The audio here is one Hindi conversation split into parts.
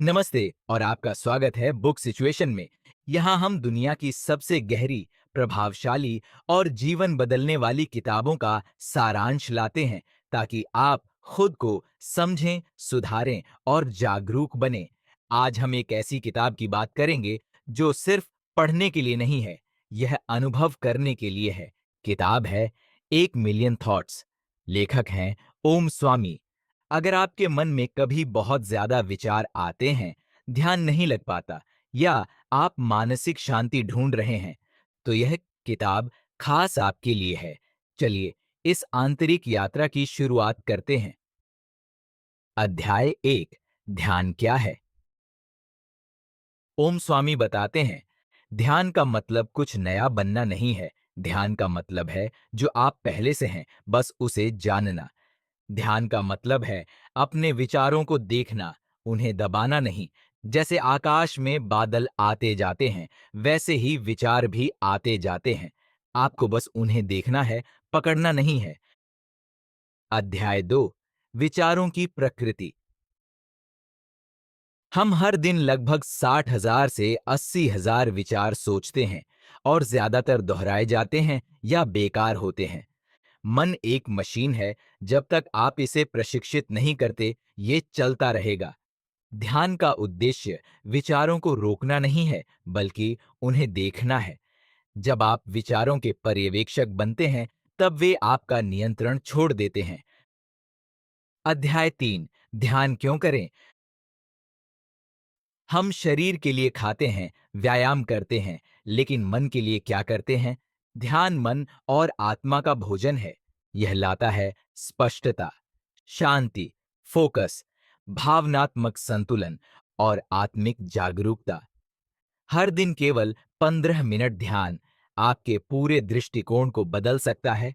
नमस्ते और आपका स्वागत है बुक सिचुएशन में। यहाँ हम दुनिया की सबसे गहरी, प्रभावशाली और जीवन बदलने वाली किताबों का सारांश लाते हैं ताकि आप खुद को समझें, सुधारें और जागरूक बने। आज हम एक ऐसी किताब की बात करेंगे जो सिर्फ पढ़ने के लिए नहीं है, यह अनुभव करने के लिए है। किताब है एक मिलियन थॉट्स। लेखक हैं ओम स्वामी। अगर आपके मन में कभी बहुत ज्यादा विचार आते हैं, ध्यान नहीं लग पाता या आप मानसिक शांति ढूंढ रहे हैं, तो यह किताब खास आपके लिए है। चलिए इस आंतरिक यात्रा की शुरुआत करते हैं। अध्याय एक, ध्यान क्या है? ओम स्वामी बताते हैं, ध्यान का मतलब कुछ नया बनना नहीं है। ध्यान का मतलब है जो आप पहले से हैं, बस उसे जानना। ध्यान का मतलब है अपने विचारों को देखना, उन्हें दबाना नहीं। जैसे आकाश में बादल आते जाते हैं, वैसे ही विचार भी आते जाते हैं। आपको बस उन्हें देखना है, पकड़ना नहीं है। अध्याय 2, विचारों की प्रकृति। हम हर दिन लगभग 60,000 से 80,000 विचार सोचते हैं और ज्यादातर दोहराए जाते हैं या बेकार होते हैं। मन एक मशीन है, जब तक आप इसे प्रशिक्षित नहीं करते, ये चलता रहेगा। ध्यान का उद्देश्य विचारों को रोकना नहीं है, बल्कि उन्हें देखना है। जब आप विचारों के पर्यवेक्षक बनते हैं, तब वे आपका नियंत्रण छोड़ देते हैं। अध्याय 3, ध्यान क्यों करें? हम शरीर के लिए खाते हैं, व्यायाम करते हैं, लेकिन मन के लिए क्या करते हैं? ध्यान मन और आत्मा का भोजन है। यह लाता है स्पष्टता, शांति, फोकस, भावनात्मक संतुलन और आत्मिक जागरूकता। हर दिन केवल 15 मिनट ध्यान आपके पूरे दृष्टिकोण को बदल सकता है।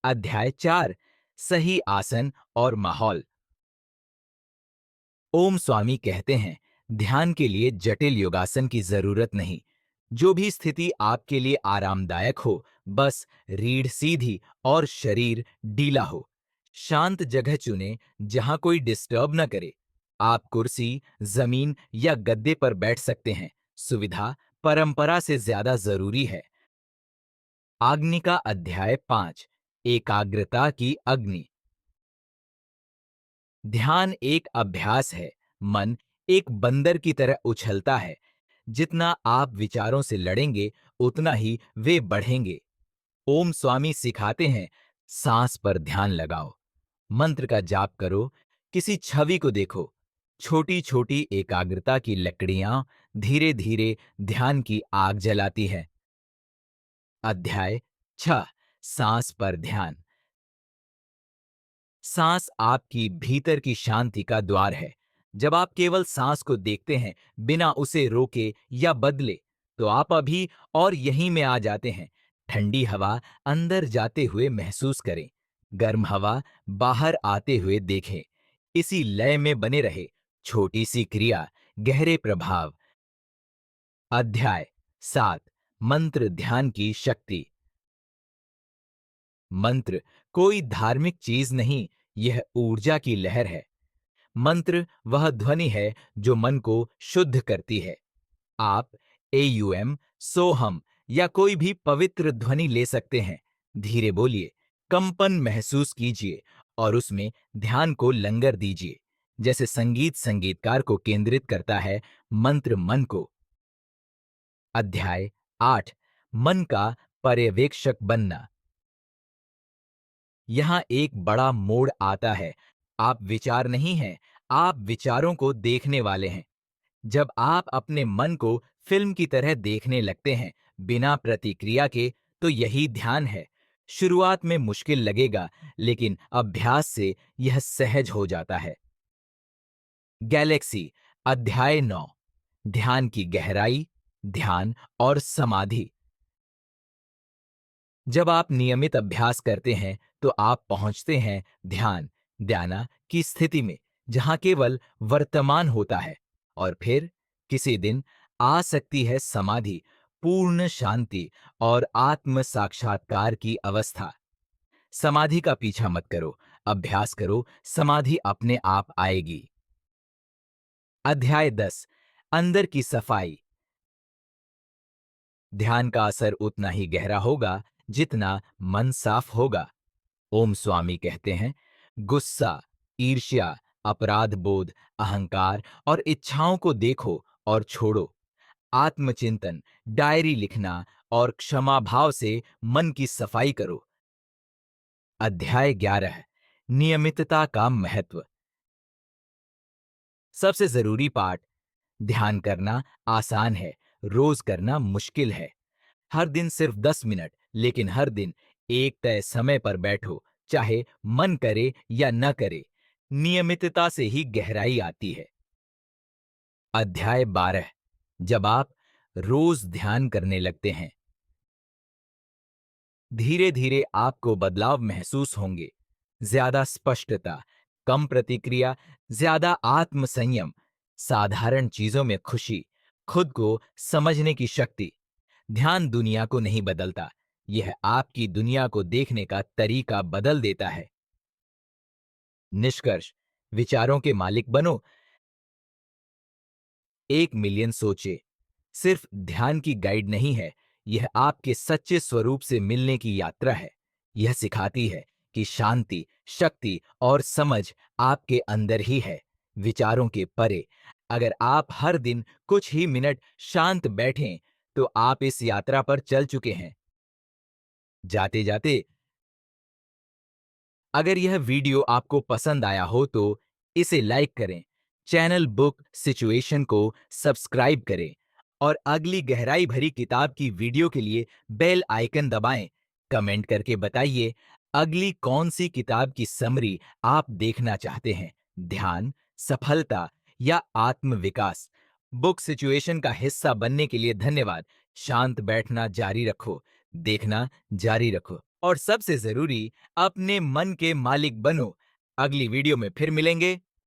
अध्याय 4, सही आसन और माहौल। ओम स्वामी कहते हैं, ध्यान के लिए जटिल योगासन की जरूरत नहीं। जो भी स्थिति आपके लिए आरामदायक हो, बस रीढ़ सीधी और शरीर ढीला हो। शांत जगह चुनें जहां कोई डिस्टर्ब न करे। आप कुर्सी, जमीन या गद्दे पर बैठ सकते हैं। सुविधा परंपरा से ज्यादा जरूरी है। अग्नि का अध्याय 5, एकाग्रता की अग्नि। ध्यान एक अभ्यास है। मन एक बंदर की तरह उछलता है। जितना आप विचारों से लड़ेंगे, उतना ही वे बढ़ेंगे। ओम स्वामी सिखाते हैं, सांस पर ध्यान लगाओ, मंत्र का जाप करो, किसी छवि को देखो। छोटी छोटी एकाग्रता की लकड़ियां धीरे धीरे ध्यान की आग जलाती है। अध्याय 6, सांस पर ध्यान। सांस आपकी भीतर की शांति का द्वार है। जब आप केवल सांस को देखते हैं, बिना उसे रोके या बदले, तो आप अभी और यहीं में आ जाते हैं। ठंडी हवा अंदर जाते हुए महसूस करें, गर्म हवा बाहर आते हुए देखें। इसी लय में बने रहे। छोटी सी क्रिया, गहरे प्रभाव। अध्याय 7, मंत्र ध्यान की शक्ति। मंत्र कोई धार्मिक चीज नहीं, यह ऊर्जा की लहर है। मंत्र वह ध्वनि है जो मन को शुद्ध करती है। आप एयूएम, सोहम या कोई भी पवित्र ध्वनि ले सकते हैं। धीरे बोलिए, कंपन महसूस कीजिए और उसमें ध्यान को लंगर दीजिए। जैसे संगीत संगीतकार को केंद्रित करता है, मंत्र मन को। अध्याय 8, मन का पर्यवेक्षक बनना। यहां एक बड़ा मोड़ आता है। आप विचार नहीं हैं, आप विचारों को देखने वाले हैं। जब आप अपने मन को फिल्म की तरह देखने लगते हैं, बिना प्रतिक्रिया के, तो यही ध्यान है। शुरुआत में मुश्किल लगेगा, लेकिन अभ्यास से यह सहज हो जाता है। गैलेक्सी, अध्याय 9, ध्यान की गहराई, ध्यान और समाधि। जब आप नियमित अभ्यास करते हैं, तो आप पहुंचते हैं ध्यान ध्याना की स्थिति में, जहां केवल वर्तमान होता है। और फिर किसी दिन आ सकती है समाधि, पूर्ण शांति और आत्म साक्षात्कार की अवस्था। समाधि का पीछा मत करो, अभ्यास करो, समाधि अपने आप आएगी। अध्याय 10 अंदर की सफाई। ध्यान का असर उतना ही गहरा होगा जितना मन साफ होगा। ओम स्वामी कहते हैं, गुस्सा, ईर्ष्या, अपराध बोध, अहंकार और इच्छाओं को देखो और छोड़ो। आत्मचिंतन, डायरी लिखना और क्षमा भाव से मन की सफाई करो। अध्याय 11 नियमितता का महत्व। सबसे जरूरी पाठ। ध्यान करना आसान है, रोज करना मुश्किल है। हर दिन सिर्फ 10 मिनट, लेकिन हर दिन एक तय समय पर बैठो, चाहे मन करे या न करे। नियमितता से ही गहराई आती है। अध्याय 12 जब आप रोज ध्यान करने लगते हैं, धीरे धीरे आपको बदलाव महसूस होंगे। ज्यादा स्पष्टता, कम प्रतिक्रिया, ज्यादा आत्म संयम, साधारण चीजों में खुशी, खुद को समझने की शक्ति। ध्यान दुनिया को नहीं बदलता, यह आपकी दुनिया को देखने का तरीका बदल देता है। निष्कर्ष। विचारों के मालिक बनो। 1 मिलियन सोचे सिर्फ ध्यान की गाइड नहीं है, यह आपके सच्चे स्वरूप से मिलने की यात्रा है। यह सिखाती है कि शांति, शक्ति और समझ आपके अंदर ही है, विचारों के परे। अगर आप हर दिन कुछ ही मिनट शांत बैठें, तो आप इस यात्रा पर चल चुके हैं। जाते जाते, अगर यह वीडियो आपको पसंद आया हो तो इसे लाइक करें, चैनल बुक सिचुएशन को सब्सक्राइब करें और अगली गहराई भरी किताब की वीडियो के लिए बेल आइकन दबाएं। कमेंट करके बताइए अगली कौन सी किताब की समरी आप देखना चाहते हैं, ध्यान, सफलता या आत्मविकास। बुक सिचुएशन का हिस्सा बनने के लिए धन्यवाद। शांत बैठना जारी रखो, देखना जारी रखो और सबसे जरूरी, अपने मन के मालिक बनो। अगली वीडियो में फिर मिलेंगे।